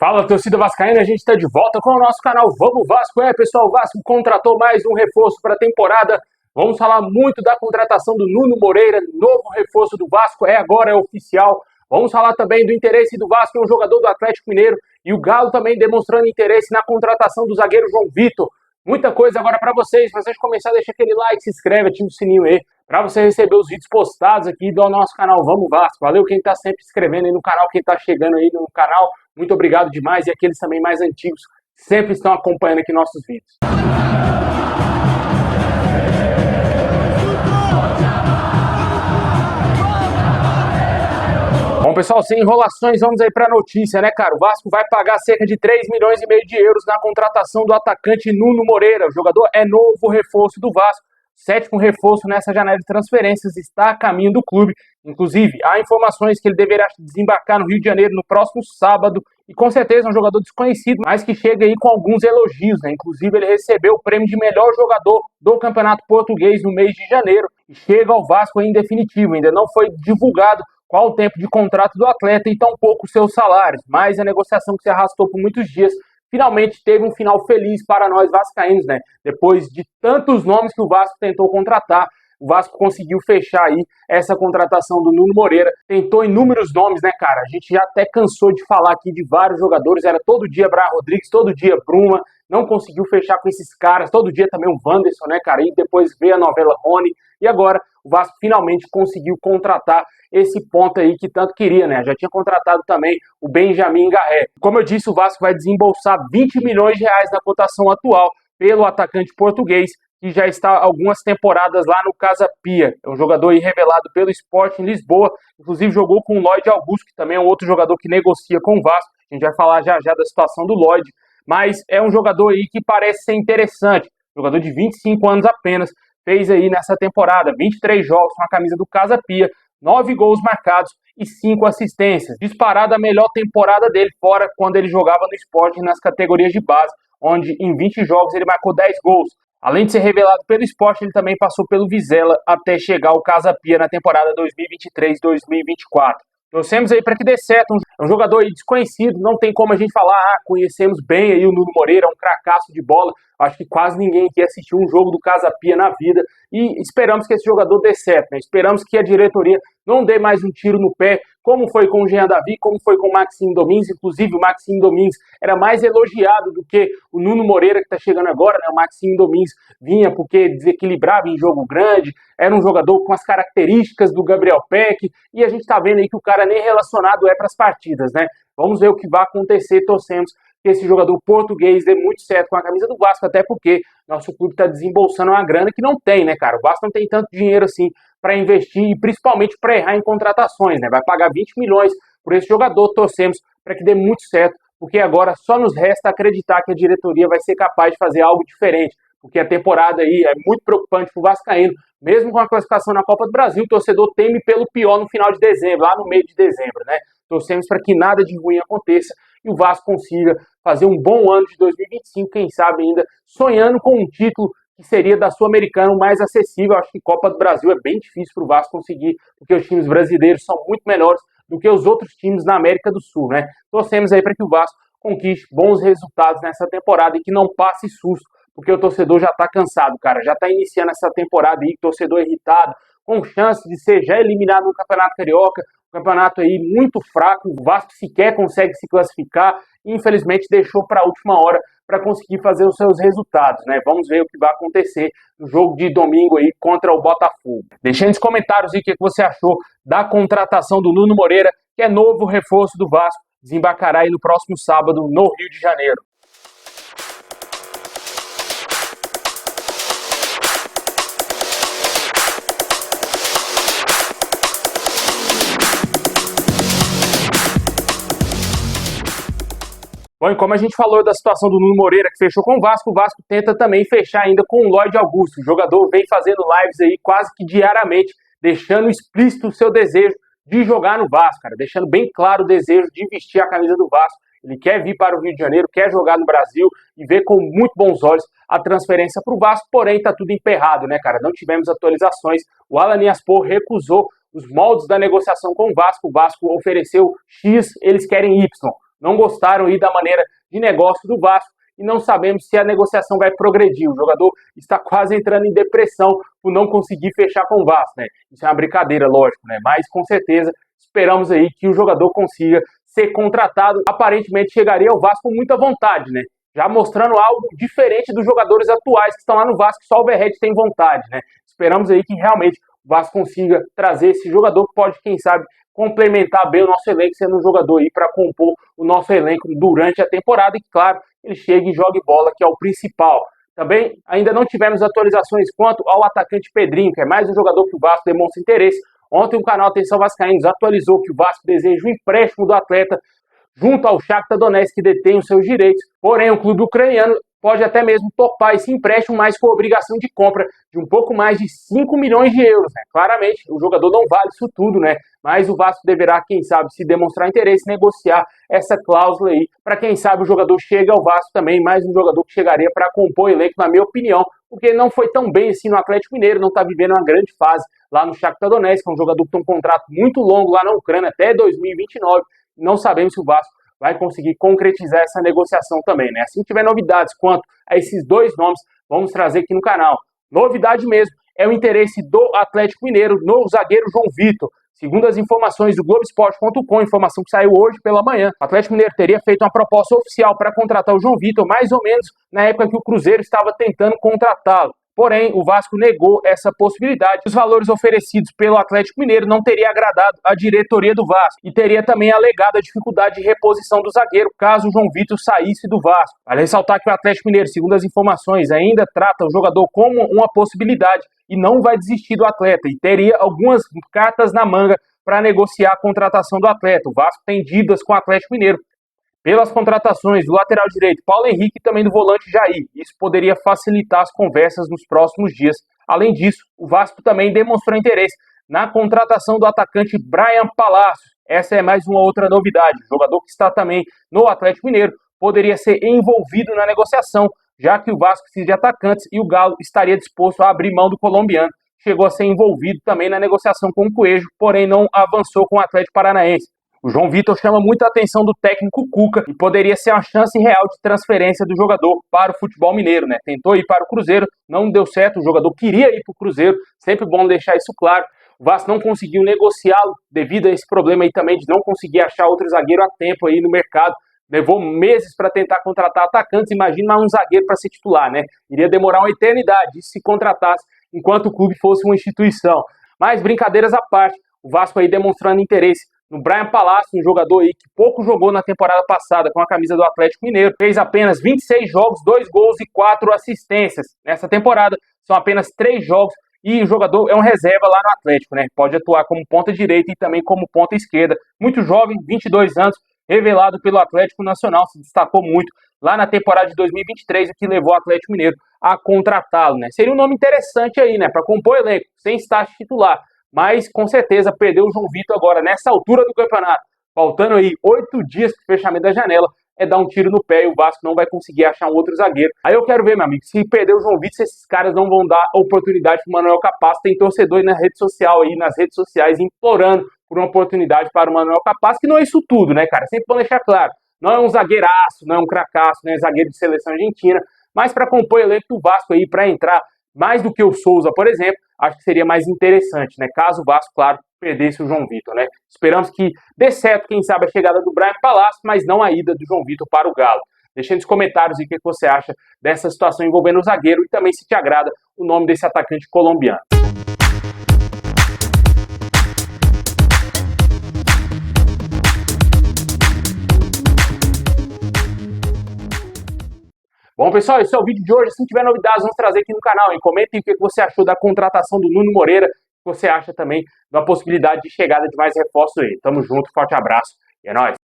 Fala, torcida vascaína, a gente está de volta com o nosso canal Vamos Vasco. Pessoal, o Vasco contratou mais um reforço para a temporada. Vamos falar muito da contratação do Nuno Moreira, novo reforço do Vasco, agora é oficial. Vamos falar também do interesse do Vasco em um jogador do Atlético Mineiro e o Galo também demonstrando interesse na contratação do zagueiro João Vitor. Muita coisa agora para vocês. Pra vocês começar, deixa aquele like, se inscreve, ativa o sininho aí, para você receber os vídeos postados aqui do nosso canal Vamos Vasco. Valeu quem está sempre se inscrevendo aí no canal, quem está chegando aí no canal. Muito obrigado demais. E aqueles também mais antigos sempre estão acompanhando aqui nossos vídeos. Bom, pessoal, sem enrolações, vamos aí para a notícia, né, cara? O Vasco vai pagar cerca de 3,5 milhões de euros na contratação do atacante Nuno Moreira. O jogador é novo reforço do Vasco. Sétimo reforço nessa janela de transferências, está a caminho do clube. Inclusive, há informações que ele deverá desembarcar no Rio de Janeiro no próximo sábado. E com certeza é um jogador desconhecido, mas que chega aí com alguns elogios, né? Inclusive, ele recebeu o prêmio de melhor jogador do Campeonato Português no mês de janeiro. E chega ao Vasco em definitivo. Ainda não foi divulgado qual o tempo de contrato do atleta e tampouco os seus salários. Mas a negociação que se arrastou por muitos dias finalmente teve um final feliz para nós vascaínos, né? Depois de tantos nomes que o Vasco tentou contratar, o Vasco conseguiu fechar aí essa contratação do Nuno Moreira. Tentou inúmeros nomes, né, cara? A gente já até cansou de falar aqui de vários jogadores. Era todo dia Brian Rodrigues, todo dia Bruma. Não conseguiu fechar com esses caras. Todo dia também o Wanderson, né, cara? E depois veio a novela Rony. E agora o Vasco finalmente conseguiu contratar esse ponto aí que tanto queria, né? Já tinha contratado também o Benjamin Garré. Como eu disse, o Vasco vai desembolsar 20 milhões de reais na cotação atual pelo atacante português, que já está há algumas temporadas lá no Casa Pia. É um jogador aí revelado pelo Sport em Lisboa. Inclusive jogou com o Lloyd Augusto, que também é um outro jogador que negocia com o Vasco. A gente vai falar já da situação do Lloyd. Mas é um jogador aí que parece ser interessante. Jogador de 25 anos apenas. Fez aí nessa temporada 23 jogos com a camisa do Casa Pia, 9 gols marcados e 5 assistências. Disparada a melhor temporada dele, fora quando ele jogava no Sport nas categorias de base, onde em 20 jogos ele marcou 10 gols. Além de ser revelado pelo Sport, ele também passou pelo Vizela até chegar ao Casa Pia na temporada 2023-2024. Torcemos aí para que dê certo. É um jogador aí desconhecido, não tem como a gente falar, conhecemos bem aí o Nuno Moreira, é um cracaço de bola. Acho que quase ninguém aqui assistiu um jogo do Casa Pia na vida e esperamos que esse jogador dê certo, né? Esperamos que a diretoria não dê mais um tiro no pé, como foi com o Jean Davi, como foi com o Maxime Domingues. Inclusive o Maxime Domingues era mais elogiado do que o Nuno Moreira, que está chegando agora, né? O Maxime Domingues vinha porque desequilibrava em jogo grande, era um jogador com as características do Gabriel Peck, e a gente está vendo aí que o cara nem relacionado é para as partidas, né? Vamos ver o que vai acontecer, torcemos que esse jogador português dê muito certo com a camisa do Vasco, até porque nosso clube está desembolsando uma grana que não tem, né, cara? O Vasco não tem tanto dinheiro assim para investir e principalmente para errar em contratações, né? Vai pagar 20 milhões por esse jogador, torcemos para que dê muito certo, porque agora só nos resta acreditar que a diretoria vai ser capaz de fazer algo diferente, porque a temporada aí é muito preocupante para o vascaíno. Mesmo com a classificação na Copa do Brasil, o torcedor teme pelo pior no final de dezembro, lá no meio de dezembro, né? Torcemos para que nada de ruim aconteça e o Vasco consiga fazer um bom ano de 2025, quem sabe ainda sonhando com um título que seria da Sul-Americana mais acessível. Acho que Copa do Brasil é bem difícil para o Vasco conseguir, porque os times brasileiros são muito melhores do que os outros times na América do Sul, né? Torcemos aí para que o Vasco conquiste bons resultados nessa temporada e que não passe susto, porque o torcedor já está cansado, cara. Já está iniciando essa temporada aí, torcedor irritado, com chance de ser já eliminado no Campeonato Carioca, campeonato aí muito fraco, o Vasco sequer consegue se classificar e infelizmente deixou para a última hora para conseguir fazer os seus resultados, né? Vamos ver o que vai acontecer no jogo de domingo aí contra o Botafogo. Deixe nos comentários aí o que você achou da contratação do Nuno Moreira, que é novo reforço do Vasco, desembarcará aí no próximo sábado no Rio de Janeiro. Bom, e como a gente falou da situação do Nuno Moreira, que fechou com o Vasco tenta também fechar ainda com o Lloyd Augusto. O jogador vem fazendo lives aí quase que diariamente, deixando explícito o seu desejo de jogar no Vasco, cara, deixando bem claro o desejo de vestir a camisa do Vasco. Ele quer vir para o Rio de Janeiro, quer jogar no Brasil e vê com muito bons olhos a transferência para o Vasco, porém tá tudo emperrado, né, cara? Não tivemos atualizações. O Alanyaspor recusou os moldes da negociação com o Vasco ofereceu X, eles querem Y. não gostaram aí da maneira de negócio do Vasco e não sabemos se a negociação vai progredir. O jogador está quase entrando em depressão por não conseguir fechar com o Vasco, né? Isso é uma brincadeira, lógico, né? Mas com certeza esperamos aí que o jogador consiga ser contratado. Aparentemente chegaria ao Vasco com muita vontade, né? Já mostrando algo diferente dos jogadores atuais que estão lá no Vasco, que só o Verratti tem vontade, né? Esperamos aí que realmente o Vasco consiga trazer esse jogador que pode, quem sabe, complementar bem o nosso elenco, sendo um jogador aí para compor o nosso elenco durante a temporada e, claro, ele chegue e jogue bola, que é o principal. Também ainda não tivemos atualizações quanto ao atacante Pedrinho, que é mais um jogador que o Vasco demonstra interesse. Ontem o canal Atenção Vascaínos atualizou que o Vasco deseja o empréstimo do atleta junto ao Shakhtar Donetsk, que detém os seus direitos. Porém, o clube ucraniano pode até mesmo topar esse empréstimo, mas com obrigação de compra de um pouco mais de 5 milhões de euros. Né? Claramente, o jogador não vale isso tudo, né? Mas o Vasco deverá, quem sabe, se demonstrar interesse, negociar essa cláusula aí, para quem sabe o jogador chega ao Vasco também, mais um jogador que chegaria para compor o elenco, na minha opinião, porque não foi tão bem assim no Atlético Mineiro, não está vivendo uma grande fase lá no Shakhtar Donetsk, é um jogador que tem um contrato muito longo lá na Ucrânia, até 2029, não sabemos se o Vasco vai conseguir concretizar essa negociação também, né? Assim que tiver novidades quanto a esses dois nomes, vamos trazer aqui no canal. Novidade mesmo é o interesse do Atlético Mineiro no zagueiro João Vitor. Segundo as informações do Globoesporte.com, informação que saiu hoje pela manhã, o Atlético Mineiro teria feito uma proposta oficial para contratar o João Vitor, mais ou menos na época que o Cruzeiro estava tentando contratá-lo. Porém, o Vasco negou essa possibilidade. Os valores oferecidos pelo Atlético Mineiro não teriam agradado a diretoria do Vasco e teria também alegado a dificuldade de reposição do zagueiro caso o João Vitor saísse do Vasco. Vale ressaltar que o Atlético Mineiro, segundo as informações, ainda trata o jogador como uma possibilidade e não vai desistir do atleta e teria algumas cartas na manga para negociar a contratação do atleta. O Vasco tem dívidas com o Atlético Mineiro pelas contratações do lateral direito Paulo Henrique e também do volante Jair. Isso poderia facilitar as conversas nos próximos dias. Além disso, o Vasco também demonstrou interesse na contratação do atacante Bryan Palacios. Essa é mais uma outra novidade. O jogador que está também no Atlético Mineiro poderia ser envolvido na negociação, já que o Vasco precisa de atacantes e o Galo estaria disposto a abrir mão do colombiano. Chegou a ser envolvido também na negociação com o Coelho, porém não avançou com o Atlético Paranaense. O João Vitor chama muita atenção do técnico Cuca e poderia ser uma chance real de transferência do jogador para o futebol mineiro, né? Tentou ir para o Cruzeiro, não deu certo, o jogador queria ir para o Cruzeiro, sempre bom deixar isso claro. O Vasco não conseguiu negociá-lo devido a esse problema aí também de não conseguir achar outro zagueiro a tempo aí no mercado. Levou meses para tentar contratar atacantes, imagina um zagueiro para ser titular, né? Iria demorar uma eternidade se contratasse enquanto o clube fosse uma instituição. Mas brincadeiras à parte, o Vasco aí demonstrando interesse no Bryan Palacios, um jogador aí que pouco jogou na temporada passada com a camisa do Atlético Mineiro, fez apenas 26 jogos, 2 gols e 4 assistências. Nessa temporada são apenas 3 jogos e o jogador é um reserva lá no Atlético, né? Pode atuar como ponta direita e também como ponta esquerda. Muito jovem, 22 anos, revelado pelo Atlético Nacional, se destacou muito lá na temporada de 2023, o que levou o Atlético Mineiro a contratá-lo, né? Seria um nome interessante aí, né? Para compor elenco, sem estar titular. Mas, com certeza, perdeu o João Vitor agora, nessa altura do campeonato. Faltando aí 8 dias para o fechamento da janela, é dar um tiro no pé e o Vasco não vai conseguir achar um outro zagueiro. Aí eu quero ver, meu amigo, se perder o João Vitor, se esses caras não vão dar oportunidade para o Manuel Capaz. Tem torcedor aí na rede social, aí nas redes sociais, implorando por uma oportunidade para o Manuel Capaz, que não é isso tudo, né, cara? Sempre vou deixar claro. Não é um zagueiraço, não é um cracaço, não é zagueiro de seleção argentina, mas para compor o elenco do Vasco aí, para entrar mais do que o Souza, por exemplo, acho que seria mais interessante, né? Caso o Vasco, claro, perdesse o João Vitor, né? Esperamos que dê certo, quem sabe, a chegada do Bryan Palacios, mas não a ida do João Vitor para o Galo. Deixa nos comentários aí o que você acha dessa situação envolvendo o zagueiro e também se te agrada o nome desse atacante colombiano. Bom, pessoal, esse é o vídeo de hoje. Se tiver novidades, vamos trazer aqui no canal, hein? Comentem o que você achou da contratação do Nuno Moreira, o que você acha também da possibilidade de chegada de mais reforços aí. Tamo junto, forte abraço e é nóis!